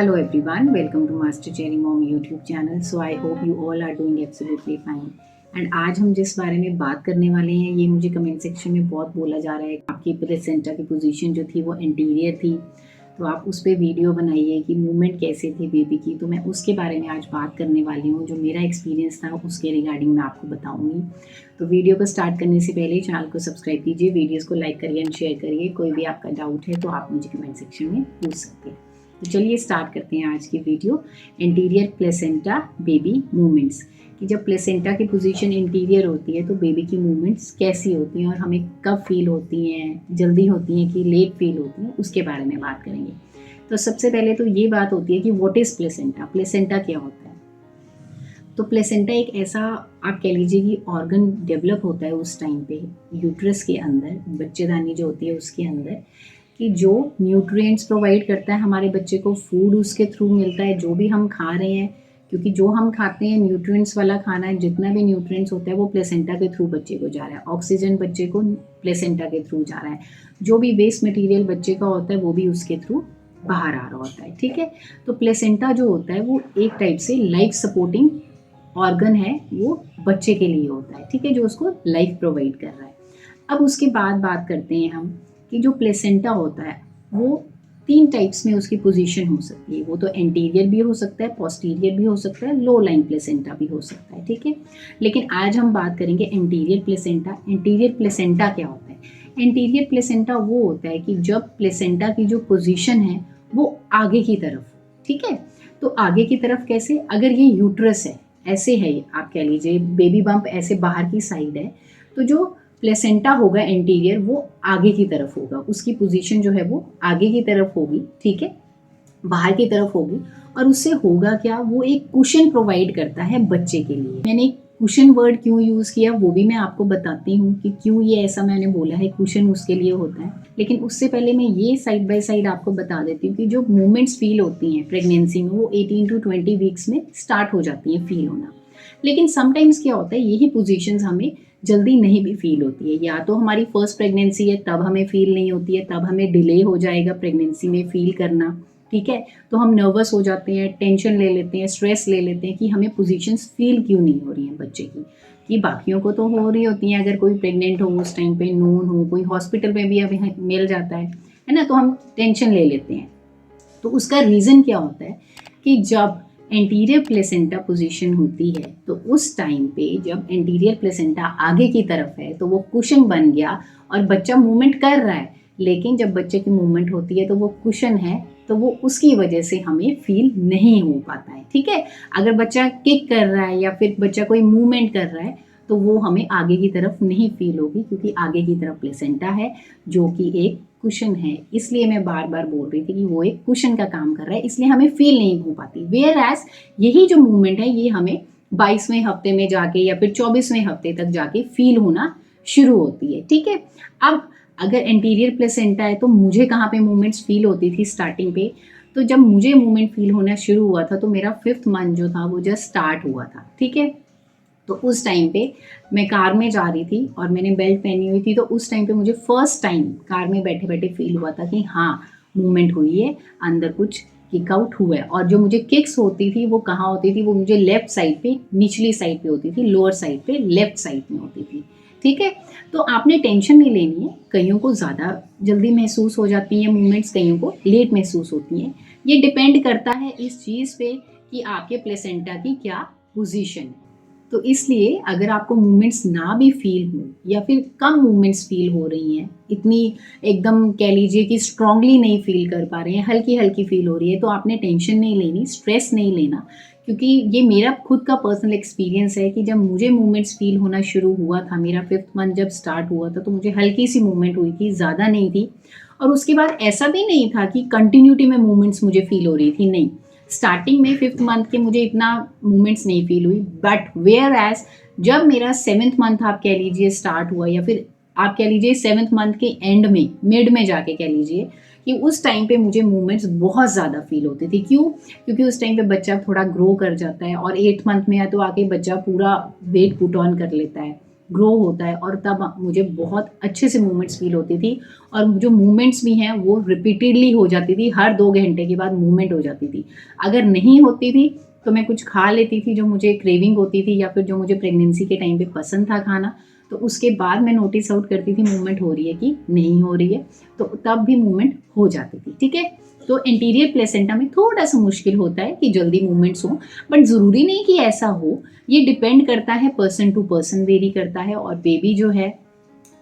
Hello everyone, welcome to Master Cherry Mom YouTube channel. So I hope you all are doing absolutely fine. And आज हम जिस बारे में बात करने वाले हैं ये मुझे कमेंट सेक्शन में बहुत बोला जा रहा है। आपकी प्लेसेंटा की पोजीशन जो थी वो एंटीरियर थी, तो आप उस पर वीडियो बनाइए कि मूवमेंट कैसे थी बेबी की। तो मैं उसके बारे में आज बात करने वाली हूँ। जो मेरा एक्सपीरियंस था उसके रिगार्डिंग मैं आपको बताऊँगी। तो वीडियो को स्टार्ट करने से पहले चैनल को सब्सक्राइब कीजिए, वीडियोज़ को लाइक करिए एंड शेयर करिए। कोई भी आपका डाउट है तो आप मुझे कमेंट सेक्शन में पूछ सकते हैं। तो चलिए स्टार्ट करते हैं आज की video. Anterior placenta baby movements, कि जब प्लेसेंटा की पोजीशन इंटीरियर होती है तो बेबी की मूवमेंट्स कैसी होती हैं और हमें कब फील होती हैं, जल्दी होती हैं कि लेट फील होती हैं, उसके बारे में बात करेंगे। तो सबसे पहले तो ये बात होती है कि व्हाट इज़ प्लेसेंटा। प्लेसेंटा क्या होता है? तो प्लेसेंटा एक ऐसा आप कह लीजिए कि ऑर्गन डेवलप होता है उस टाइम पे यूट्रस के अंदर, बच्चेदानी जो होती है उसके अंदर, कि जो न्यूट्रिएंट्स प्रोवाइड करता है हमारे बच्चे को, फूड उसके थ्रू मिलता है, जो भी हम खा रहे हैं, क्योंकि जो हम खाते हैं न्यूट्रिएंट्स वाला खाना है, जितना भी न्यूट्रिएंट्स होता है वो प्लेसेंटा के थ्रू बच्चे को जा रहा है। ऑक्सीजन बच्चे को प्लेसेंटा के थ्रू जा रहा है, जो भी वेस्ट मटेरियल बच्चे का होता है वो भी उसके थ्रू बाहर आ रहा होता है। ठीक है, तो प्लेसेंटा जो होता है वो एक टाइप से लाइफ सपोर्टिंग ऑर्गन है, वो बच्चे के लिए होता है। ठीक है, जो उसको लाइफ प्रोवाइड कर रहा है। अब उसके बाद बात करते हैं हम कि जो प्लेसेंटा होता है वो 3 टाइप्स में उसकी पोजीशन हो सकती है। वो तो एंटीरियर भी हो सकता है, पोस्टीरियर भी हो सकता है, लो लाइन प्लेसेंटा भी हो सकता है। ठीक है, लेकिन आज हम बात करेंगे एंटीरियर प्लेसेंटा। एंटीरियर प्लेसेंटा क्या होता है? एंटीरियर प्लेसेंटा वो होता है कि जब प्लेसेंटा की जो पोजीशन है वो आगे की तरफ, ठीक है, तो आगे की तरफ कैसे? अगर ये यूट्रस है, ऐसे है, आप कह लीजिए बेबी बम्प ऐसे बाहर की साइड है, तो जो प्लेसेंटा होगा एंटीरियर वो आगे की तरफ होगा, उसकी पोजीशन जो है वो आगे की तरफ होगी। ठीक है, बाहर की तरफ होगी। और उससे होगा क्या? वो एक कुशन प्रोवाइड करता है बच्चे के लिए। मैंने कुशन वर्ड क्यों यूज़ किया वो भी मैं आपको बताती हूँ कि क्यों ये ऐसा मैंने बोला है, कुशन उसके लिए होता है। लेकिन उससे पहले मैं ये साइड बाय साइड आपको बता देती हूँ कि जो मूवमेंट्स फील होती हैं प्रेगनेंसी में वो 18 to 20 वीक्स में स्टार्ट हो जाती हैं फील होना। लेकिन समटाइम्स क्या होता है, यही पोजीशंस हमें जल्दी नहीं भी फील होती है। या तो हमारी फर्स्ट प्रेगनेंसी है तब हमें फील नहीं होती है, तब हमें डिले हो जाएगा प्रेगनेंसी में फील करना। ठीक है, तो हम नर्वस हो जाते हैं, टेंशन ले लेते हैं, स्ट्रेस ले लेते हैं कि हमें पोजीशंस फील क्यों नहीं हो रही हैं बच्चे की, कि बाकियों को तो हो रही होती हैं। अगर कोई प्रेग्नेंट हो उस टाइम पे, नून हो, कोई हॉस्पिटल में भी अभी मिल जाता है ना, तो हम टेंशन ले लेते हैं। तो उसका रीज़न क्या होता है कि जब एंटीरियर प्लेसेंटा पोजीशन होती है तो उस टाइम पे जब एंटीरियर प्लेसेंटा आगे की तरफ है तो वो कुशन बन गया और बच्चा मूवमेंट कर रहा है। लेकिन जब बच्चे की मूवमेंट होती है तो वो कुशन है, तो वो उसकी वजह से हमें फील नहीं हो पाता है। ठीक है, अगर बच्चा किक कर रहा है या फिर बच्चा कोई मूवमेंट कर रहा है तो वो हमें आगे की तरफ नहीं फील होगी, क्योंकि आगे की तरफ प्लेसेंटा है जो कि एक कुशन है। इसलिए मैं बार बार बोल रही थी कि वो एक कुशन का काम कर रहा है, इसलिए हमें फील नहीं हो पाती। वेयर एज यही जो मूवमेंट है ये हमें 22वें हफ्ते में जाके या फिर 24वें हफ्ते तक जाके फील होना शुरू होती है। ठीक है, अब अगर एंटीरियर प्लेसेंटा है तो मुझे कहाँ पे मूवमेंट्स फील होती थी स्टार्टिंग पे? तो जब मुझे मूवमेंट फील होना शुरू हुआ था तो मेरा 5th मंथ जो था वो जस्ट स्टार्ट हुआ था। ठीक है, तो उस टाइम पे मैं कार में जा रही थी और मैंने बेल्ट पहनी हुई थी, तो उस टाइम पे मुझे फर्स्ट टाइम कार में बैठे बैठे फील हुआ था कि हाँ मूवमेंट हुई है, अंदर कुछ किक आउट हुआ है। और जो मुझे किक्स होती थी वो कहाँ होती थी? वो मुझे लेफ्ट साइड पे, निचली साइड पे होती थी, लोअर साइड पे लेफ्ट साइड में होती थी। ठीक है, तो आपने टेंशन नहीं लेनी है। कईयों को ज़्यादा जल्दी महसूस हो जाती हैं मूवमेंट्स, कईयों को लेट महसूस होती हैं। ये डिपेंड करता है इस चीज़ पे कि आपके प्लेसेंटा की क्या पोजीशन है। तो इसलिए अगर आपको मूवमेंट्स ना भी फील हो या फिर कम मूवमेंट्स फील हो रही हैं, इतनी एकदम कह लीजिए कि स्ट्रांगली नहीं फील कर पा रहे हैं, हल्की हल्की फील हो रही है, तो आपने टेंशन नहीं लेनी, स्ट्रेस नहीं लेना। क्योंकि ये मेरा खुद का पर्सनल एक्सपीरियंस है कि जब मुझे मूवमेंट्स फील होना शुरू हुआ था, मेरा 5th मंथ जब स्टार्ट हुआ था, तो मुझे हल्की सी मूवमेंट हुई थी, ज़्यादा नहीं थी। और उसके बाद ऐसा भी नहीं था कि कंटिन्यूटी में मूवमेंट्स मुझे फील हो रही थी, नहीं। स्टार्टिंग में 5th मंथ के मुझे इतना मूवमेंट्स नहीं फील हुई, बट वेयर एज जब मेरा 7th मंथ आप कह लीजिए स्टार्ट हुआ, या फिर आप कह लीजिए 7th मंथ के एंड में, मिड में जाके कह लीजिए, कि उस टाइम पे मुझे मूवमेंट्स बहुत ज़्यादा फील होती थी। क्यों? क्योंकि उस टाइम पे बच्चा थोड़ा ग्रो कर जाता है और 8th मंथ में या तो आके बच्चा पूरा वेट पुट ऑन कर लेता है, ग्रो होता है, और तब मुझे बहुत अच्छे से मूवमेंट्स फील होती थी। और जो मूवमेंट्स भी हैं वो रिपीटेडली हो जाती थी, हर 2 घंटे के बाद मूवमेंट हो जाती थी। अगर नहीं होती थी तो मैं कुछ खा लेती थी जो मुझे क्रेविंग होती थी या फिर जो मुझे प्रेगनेंसी के टाइम पे पसंद था खाना, तो उसके बाद मैं नोटिस आउट करती थी मूवमेंट हो रही है कि नहीं हो रही है, तो तब भी मूवमेंट हो जाती थी। ठीक है, तो एंटीरियर प्लेसेंटा में थोड़ा सा मुश्किल होता है कि जल्दी मूवमेंट्स हो, बट ज़रूरी नहीं कि ऐसा हो। ये डिपेंड करता है, पर्सन टू पर्सन वेरी करता है, और बेबी जो है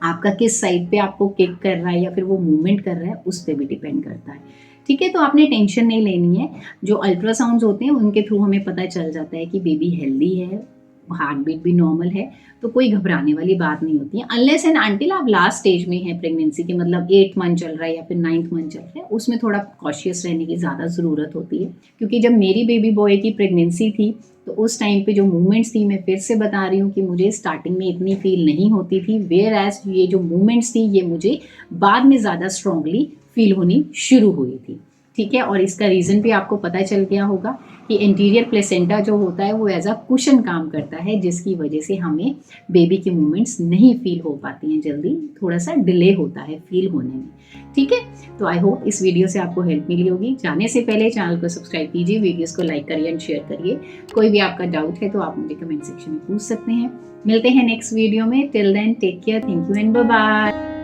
आपका किस साइड पे आपको किक कर रहा है या फिर वो मूवमेंट कर रहा है, उस पर भी डिपेंड करता है। ठीक है, तो आपने टेंशन नहीं लेनी है। जो अल्ट्रासाउंड्स होते हैं उनके थ्रू हमें पता चल जाता है कि बेबी हेल्दी है, हार्ट बीट भी नॉर्मल है, तो कोई घबराने वाली बात नहीं होती है। अनलेस एंड अनटिल आप लास्ट स्टेज में हैं प्रेगनेंसी के, मतलब 8th मंथ चल रहा है या फिर 9th मंथ चल रहा है, उसमें थोड़ा कॉशियस रहने की ज़्यादा ज़रूरत होती है। क्योंकि जब मेरी बेबी बॉय की प्रेगनेंसी थी तो उस टाइम पे जो मूवमेंट्स थी, मैं फिर से बता रही हूँ कि मुझे स्टार्टिंग में इतनी फील नहीं होती थी, वेयर एज ये जो मूवमेंट्स थी ये मुझे बाद में ज़्यादा स्ट्रांगली फील होनी शुरू हुई थी। ठीक है, और इसका रीज़न भी आपको पता चल गया होगा कि एंटीरियर प्लेसेंटा जो होता है वो एज अ कुशन काम करता है, जिसकी वजह से हमें बेबी की मूवमेंट्स नहीं फील हो पाती हैं जल्दी, थोड़ा सा डिले होता है फील होने में। ठीक है, तो आई होप इस वीडियो से आपको हेल्प मिली होगी। जाने से पहले चैनल को सब्सक्राइब कीजिए, वीडियोस को लाइक करिए एंड शेयर करिए। कोई भी आपका डाउट है तो आप मुझे कमेंट सेक्शन में पूछ सकते हैं। मिलते हैं नेक्स्ट वीडियो में। Till then take care, thank you and bye bye.